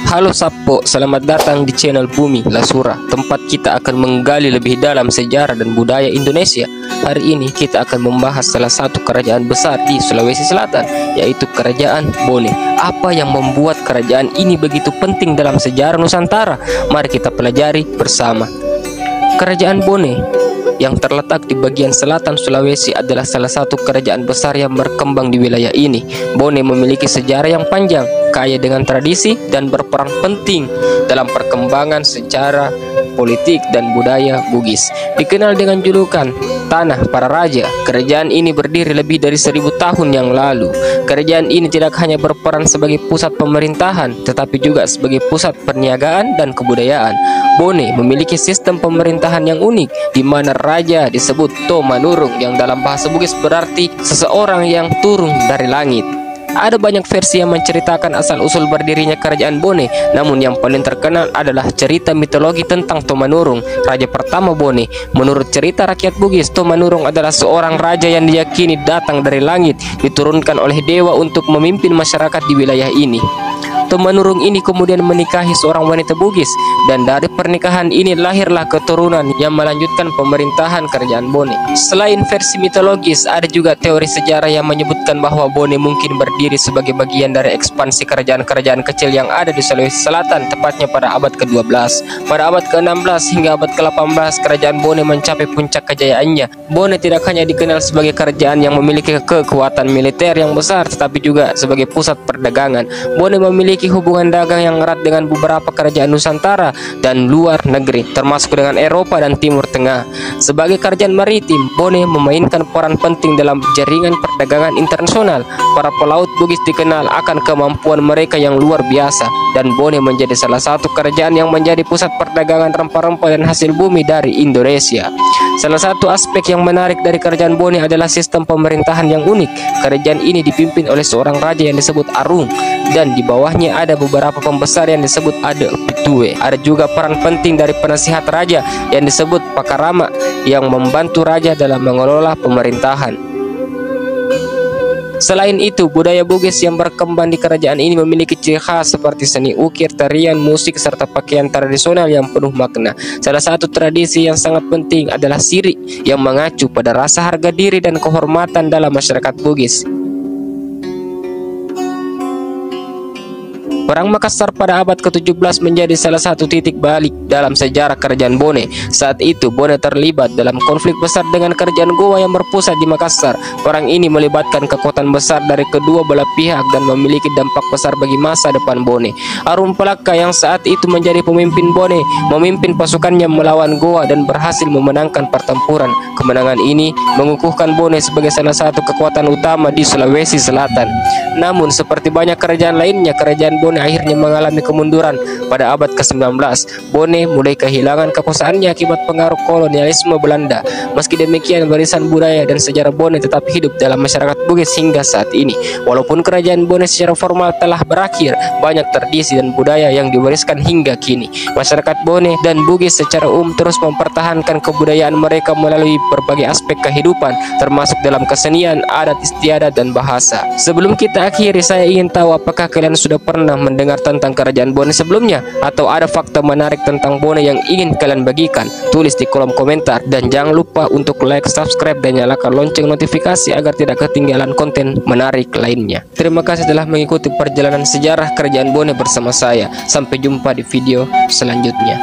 Halo Sapo, selamat datang di channel Bumi Lasura, tempat kita akan menggali lebih dalam sejarah dan budaya Indonesia. Hari ini kita akan membahas salah satu kerajaan besar di Sulawesi Selatan, yaitu Kerajaan Bone. Apa yang membuat kerajaan ini begitu penting dalam sejarah Nusantara? Mari kita pelajari bersama. Kerajaan Bone yang terletak di bagian selatan Sulawesi adalah salah satu kerajaan besar yang berkembang di wilayah ini. Bone memiliki sejarah yang panjang, kaya dengan tradisi, dan berperan penting dalam perkembangan sejarah, politik, dan budaya Bugis. Dikenal dengan julukan Tanah Para Raja, kerajaan ini berdiri lebih dari 1000 tahun yang lalu. Kerajaan ini tidak hanya berperan sebagai pusat pemerintahan, tetapi juga sebagai pusat perniagaan dan kebudayaan. Bone memiliki sistem pemerintahan yang unik, di mana raja disebut Tomanurung, yang dalam bahasa Bugis berarti seseorang yang turun dari langit. Ada banyak versi yang menceritakan asal-usul berdirinya kerajaan Bone, namun yang paling terkenal adalah cerita mitologi tentang Tomanurung, raja pertama Bone. Menurut cerita rakyat Bugis, Tomanurung adalah seorang raja yang diyakini datang dari langit, diturunkan oleh dewa untuk memimpin masyarakat di wilayah ini. Tomanurung ini kemudian menikahi seorang wanita Bugis, dan dari pernikahan ini lahirlah keturunan yang melanjutkan pemerintahan kerajaan Bone. Selain versi mitologis, ada juga teori sejarah yang menyebutkan bahwa Bone mungkin berdiri sebagai bagian dari ekspansi kerajaan-kerajaan kecil yang ada di Sulawesi Selatan, tepatnya pada abad ke-12. Pada abad ke-16 hingga abad ke-18, kerajaan Bone mencapai puncak kejayaannya. Bone tidak hanya dikenal sebagai kerajaan yang memiliki kekuatan militer yang besar, tetapi juga sebagai pusat perdagangan. Bone memiliki hubungan dagang yang erat dengan beberapa kerajaan Nusantara dan luar negeri, termasuk dengan Eropa dan Timur Tengah. Sebagai kerajaan maritim, Bone memainkan peran penting dalam jaringan perdagangan internasional. Para pelaut Bugis dikenal akan kemampuan mereka yang luar biasa, dan Bone menjadi salah satu kerajaan yang menjadi pusat perdagangan rempah-rempah dan hasil bumi dari Indonesia. Salah satu aspek yang menarik dari kerajaan Bone adalah sistem pemerintahan yang unik. Kerajaan ini dipimpin oleh seorang raja yang disebut Arung, dan di bawahnya ada beberapa pembesar yang disebut Ade Pitue. Ada juga peran penting dari penasihat raja yang disebut Pakarama, yang membantu raja dalam mengelola pemerintahan. Selain itu, budaya Bugis yang berkembang di kerajaan ini memiliki ciri khas seperti seni ukir, tarian, musik, serta pakaian tradisional yang penuh makna. Salah satu tradisi yang sangat penting adalah siri, yang mengacu pada rasa harga diri dan kehormatan dalam masyarakat Bugis. Perang Makassar pada abad ke-17 menjadi salah satu titik balik dalam sejarah kerajaan Bone. Saat itu, Bone terlibat dalam konflik besar dengan kerajaan Goa yang berpusat di Makassar. Perang ini melibatkan kekuatan besar dari kedua belah pihak dan memiliki dampak besar bagi masa depan Bone. Arum Pelaka yang saat itu menjadi pemimpin Bone memimpin pasukannya melawan Goa dan berhasil memenangkan pertempuran. Kemenangan ini mengukuhkan Bone sebagai salah satu kekuatan utama di Sulawesi Selatan. Namun, seperti banyak kerajaan lainnya, kerajaan Bone akhirnya mengalami kemunduran pada abad ke-19. Bone mulai kehilangan kekuasaannya akibat pengaruh kolonialisme Belanda. Meski demikian, warisan budaya dan sejarah Bone tetap hidup dalam masyarakat Bugis hingga saat ini. Walaupun kerajaan Bone secara formal telah berakhir, banyak tradisi dan budaya yang diwariskan hingga kini. Masyarakat Bone dan Bugis secara umum terus mempertahankan kebudayaan mereka melalui berbagai aspek kehidupan, termasuk dalam kesenian, adat istiadat, dan bahasa. Sebelum kita akhiri, saya ingin tahu apakah kalian sudah pernah mendengar tentang kerajaan Bone sebelumnya, atau ada fakta menarik tentang Bone yang ingin kalian bagikan? Tulis di kolom komentar, dan jangan lupa untuk like, subscribe, dan nyalakan lonceng notifikasi agar tidak ketinggalan konten menarik lainnya. Terima kasih telah mengikuti perjalanan sejarah kerajaan Bone bersama saya. Sampai jumpa di video selanjutnya.